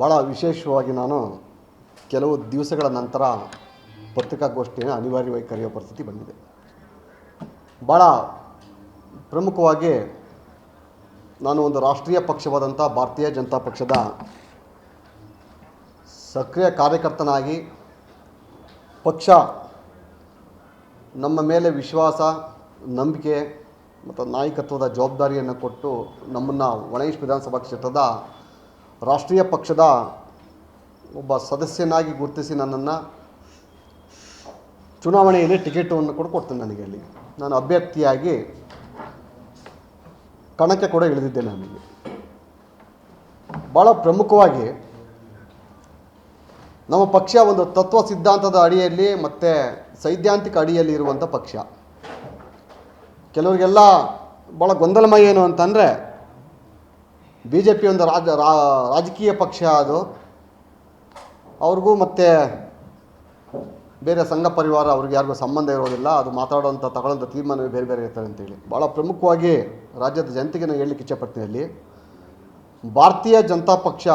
ಭಾಳ ವಿಶೇಷವಾಗಿ ನಾನು ಕೆಲವು ದಿವಸಗಳ ನಂತರ ಪತ್ರಿಕಾಗೋಷ್ಠಿಯನ್ನು ಅನಿವಾರ್ಯವಾಗಿ ಕರೆಯೋ ಪರಿಸ್ಥಿತಿ ಬಂದಿದೆ. ಭಾಳ ಪ್ರಮುಖವಾಗಿ ನಾನು ಒಂದು ರಾಷ್ಟ್ರೀಯ ಪಕ್ಷವಾದಂಥ ಭಾರತೀಯ ಜನತಾ ಪಕ್ಷದ ಸಕ್ರಿಯ ಕಾರ್ಯಕರ್ತನಾಗಿ ಪಕ್ಷ ನಮ್ಮ ಮೇಲೆ ವಿಶ್ವಾಸ, ನಂಬಿಕೆ ಮತ್ತು ನಾಯಕತ್ವದ ಜವಾಬ್ದಾರಿಯನ್ನು ಕೊಟ್ಟು ನಮ್ಮನ್ನು ಒಳೇಶ್ ವಿಧಾನಸಭಾ ಕ್ಷೇತ್ರದ ರಾಷ್ಟ್ರೀಯ ಪಕ್ಷದ ಒಬ್ಬ ಸದಸ್ಯನಾಗಿ ಗುರುತಿಸಿ ನನ್ನನ್ನು ಚುನಾವಣೆಯಲ್ಲಿ ಟಿಕೆಟನ್ನು ಕೂಡ ಕೊಡ್ತೇನೆ. ನನಗೆ ಅಲ್ಲಿ ನಾನು ಅಭ್ಯರ್ಥಿಯಾಗಿ ಕಣಕ್ಕೆ ಕೂಡ ಇಳಿದಿದ್ದೇನೆ. ನನಗೆ ಭಾಳ ಪ್ರಮುಖವಾಗಿ ನಮ್ಮ ಪಕ್ಷ ಒಂದು ತತ್ವ ಸಿದ್ಧಾಂತದ ಅಡಿಯಲ್ಲಿ ಮತ್ತು ಸೈದ್ಧಾಂತಿಕ ಅಡಿಯಲ್ಲಿ ಇರುವಂಥ ಪಕ್ಷ. ಕೆಲವರಿಗೆಲ್ಲ ಭಾಳ ಗೊಂದಲಮಯ ಏನು ಅಂತಂದರೆ ಬಿ ಜೆ ಪಿ ಒಂದು ರಾಜಕೀಯ ಪಕ್ಷ, ಅದು ಅವ್ರಿಗೂ ಮತ್ತು ಬೇರೆ ಸಂಘ ಪರಿವಾರ ಅವ್ರಿಗೆ ಯಾರಿಗೂ ಸಂಬಂಧ ಇರೋದಿಲ್ಲ, ಅದು ಮಾತಾಡೋಂಥ ತಗೊಳ್ಳೋಂಥ ತೀರ್ಮಾನವೇ ಬೇರೆ ಬೇರೆ ಇರ್ತದೆ ಅಂತೇಳಿ ಭಾಳ ಪ್ರಮುಖವಾಗಿ ರಾಜ್ಯದ ಜನತೆಗೆ ನಾನು ಹೇಳಲಿಕ್ಕೆ ಇಚ್ಛಪಡ್ತೀನಿ. ಅಲ್ಲಿ ಭಾರತೀಯ ಜನತಾ ಪಕ್ಷ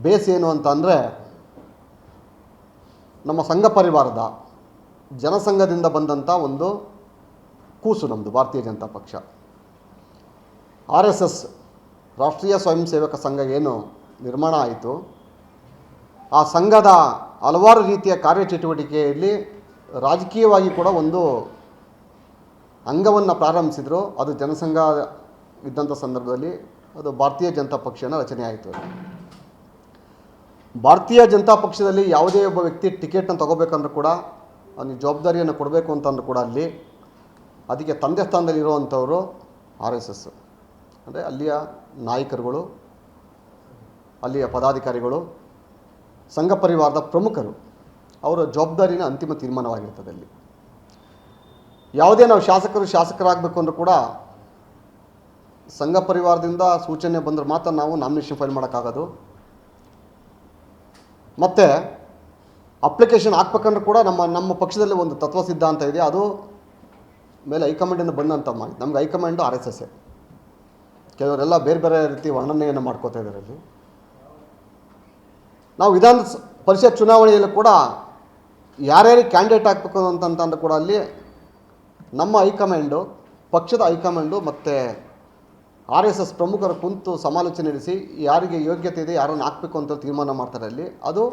ಬೇಸ್ ಏನು ಅಂತ ಅಂದರೆ ನಮ್ಮ ಸಂಘ ಪರಿವಾರದ ಜನಸಂಘದಿಂದ ಬಂದಂಥ ಒಂದು ಕೂಸು ನಮ್ಮದು ಭಾರತೀಯ ಜನತಾ ಪಕ್ಷ. RSS ರಾಷ್ಟ್ರೀಯ ಸ್ವಯಂ ಸೇವಕ ಸಂಘ ಏನು ನಿರ್ಮಾಣ ಆಯಿತು, ಆ ಸಂಘದ ಹಲವಾರು ರೀತಿಯ ಕಾರ್ಯಚಟುವಟಿಕೆಯಲ್ಲಿ ರಾಜಕೀಯವಾಗಿ ಕೂಡ ಒಂದು ಅಂಗವನ್ನು ಪ್ರಾರಂಭಿಸಿದರು. ಅದು ಜನಸಂಘ ಇದ್ದಂಥ ಸಂದರ್ಭದಲ್ಲಿ ಅದು ಭಾರತೀಯ ಜನತಾ ಪಕ್ಷನ ರಚನೆ ಆಯಿತು. ಭಾರತೀಯ ಜನತಾ ಪಕ್ಷದಲ್ಲಿ ಯಾವುದೇ ಒಬ್ಬ ವ್ಯಕ್ತಿ ಟಿಕೆಟನ್ನು ತಗೋಬೇಕಂದ್ರೂ ಕೂಡ ಅವನಿಗೆ ಜವಾಬ್ದಾರಿಯನ್ನು ಕೊಡಬೇಕು ಅಂತಂದ್ರೂ ಕೂಡ ಅಲ್ಲಿ ಅದಕ್ಕೆ ತಂದೆ ಸ್ಥಾನದಲ್ಲಿ ಇರುವಂಥವರು RSS ಅಂದರೆ ಅಲ್ಲಿಯ ನಾಯಕರುಗಳು, ಅಲ್ಲಿಯ ಪದಾಧಿಕಾರಿಗಳು, ಸಂಘ ಪರಿವಾರದ ಪ್ರಮುಖರು, ಅವರ ಜವಾಬ್ದಾರಿನ ಅಂತಿಮ ತೀರ್ಮಾನವಾಗಿರ್ತದೆ. ಅಲ್ಲಿ ಯಾವುದೇ ನಾವು ಶಾಸಕರಾಗಬೇಕು ಅಂದರೂ ಕೂಡ ಸಂಘ ಪರಿವಾರದಿಂದ ಸೂಚನೆ ಬಂದರೆ ಮಾತ್ರ ನಾವು ನಾಮಿನೇಷನ್ ಫೈಲ್ ಮಾಡೋಕ್ಕಾಗೋದು. ಮತ್ತು ಅಪ್ಲಿಕೇಶನ್ ಹಾಕ್ಬೇಕಂದ್ರೂ ಕೂಡ ನಮ್ಮ ಪಕ್ಷದಲ್ಲಿ ಒಂದು ತತ್ವ ಸಿದ್ಧಾಂತ ಇದೆ. ಅದು ಮೇಲೆ ಹೈಕಮಾಂಡಿಂದ ಬಂದಂಥ ಮಾಡಿ ನಮ್ಗೆ ಹೈಕಮಾಂಡು RSS. ಕೆಲವರೆಲ್ಲ ಬೇರೆ ಬೇರೆ ರೀತಿ ವರ್ಣನೆಯನ್ನು ಮಾಡ್ಕೋತಾ ಇದ್ದಾರೆ. ಅಲ್ಲಿ ನಾವು ವಿಧಾನ ಪರಿಷತ್ ಚುನಾವಣೆಯಲ್ಲೂ ಕೂಡ ಯಾರ್ಯಾರಿಗೆ ಕ್ಯಾಂಡಿಡೇಟ್ ಹಾಕಬೇಕು ಅಂತಂದ್ರೆ ಕೂಡ ಅಲ್ಲಿ ನಮ್ಮ ಹೈಕಮಾಂಡು, ಪಕ್ಷದ ಹೈಕಮಾಂಡು ಮತ್ತು RSS ಪ್ರಮುಖರು ಕುಂತು ಸಮಾಲೋಚನೆ ನಡೆಸಿ ಯಾರಿಗೆ ಯೋಗ್ಯತೆ ಇದೆ, ಯಾರನ್ನು ಹಾಕಬೇಕು ಅಂತ ತೀರ್ಮಾನ ಮಾಡ್ತಾರೆ. ಅಲ್ಲಿ ಅದು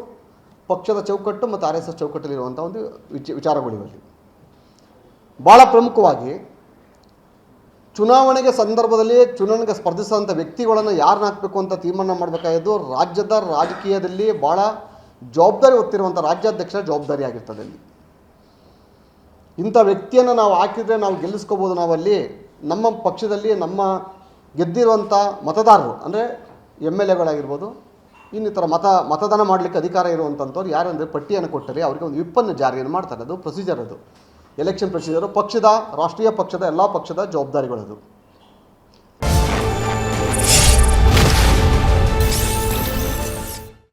ಪಕ್ಷದ ಚೌಕಟ್ಟು ಮತ್ತು RSS ಚೌಕಟ್ಟಲ್ಲಿರುವಂಥ ಒಂದು ವಿಚಾರಗಳಿವೆ. ಭಾಳ ಪ್ರಮುಖವಾಗಿ ಚುನಾವಣೆಗೆ ಸ್ಪರ್ಧಿಸುವಂಥ ವ್ಯಕ್ತಿಗಳನ್ನು ಯಾರನ್ನ ಹಾಕಬೇಕು ಅಂತ ತೀರ್ಮಾನ ಮಾಡಬೇಕಾಗಿದ್ದು ರಾಜ್ಯದ ರಾಜಕೀಯದಲ್ಲಿ ಭಾಳ ಜವಾಬ್ದಾರಿ ಹೊತ್ತಿರುವಂಥ ರಾಜ್ಯಾಧ್ಯಕ್ಷರ ಜವಾಬ್ದಾರಿ ಆಗಿರ್ತದೆ. ಅಲ್ಲಿ ಇಂಥ ವ್ಯಕ್ತಿಯನ್ನು ನಾವು ಹಾಕಿದರೆ ನಾವು ಗೆಲ್ಲಿಸ್ಕೋಬೋದು. ನಾವಲ್ಲಿ ನಮ್ಮ ಪಕ್ಷದಲ್ಲಿ ನಮ್ಮ ಗೆದ್ದಿರುವಂಥ ಮತದಾರರು ಅಂದರೆ MLAಗಳಾಗಿರ್ಬೋದು, ಇನ್ನಿತರ ಮತದಾನ ಮಾಡಲಿಕ್ಕೆ ಅಧಿಕಾರ ಇರುವಂಥವ್ರು ಯಾರಂದರೆ ಪಟ್ಟಿಯನ್ನು ಕೊಟ್ಟರೆ ಅವರಿಗೆ ಒಂದು ವಿಪ್ಪನ್ನು ಜಾರಿಯನ್ನು ಮಾಡ್ತಾರೆ. ಅದು ಪ್ರೊಸೀಜರ್, ಅದು ಎಲೆಕ್ಷನ್ ಪ್ರೊಸೀಜರು, ರಾಷ್ಟ್ರೀಯ ಪಕ್ಷದ ಎಲ್ಲ ಪಕ್ಷದ ಜವಾಬ್ದಾರಿಗಳದು.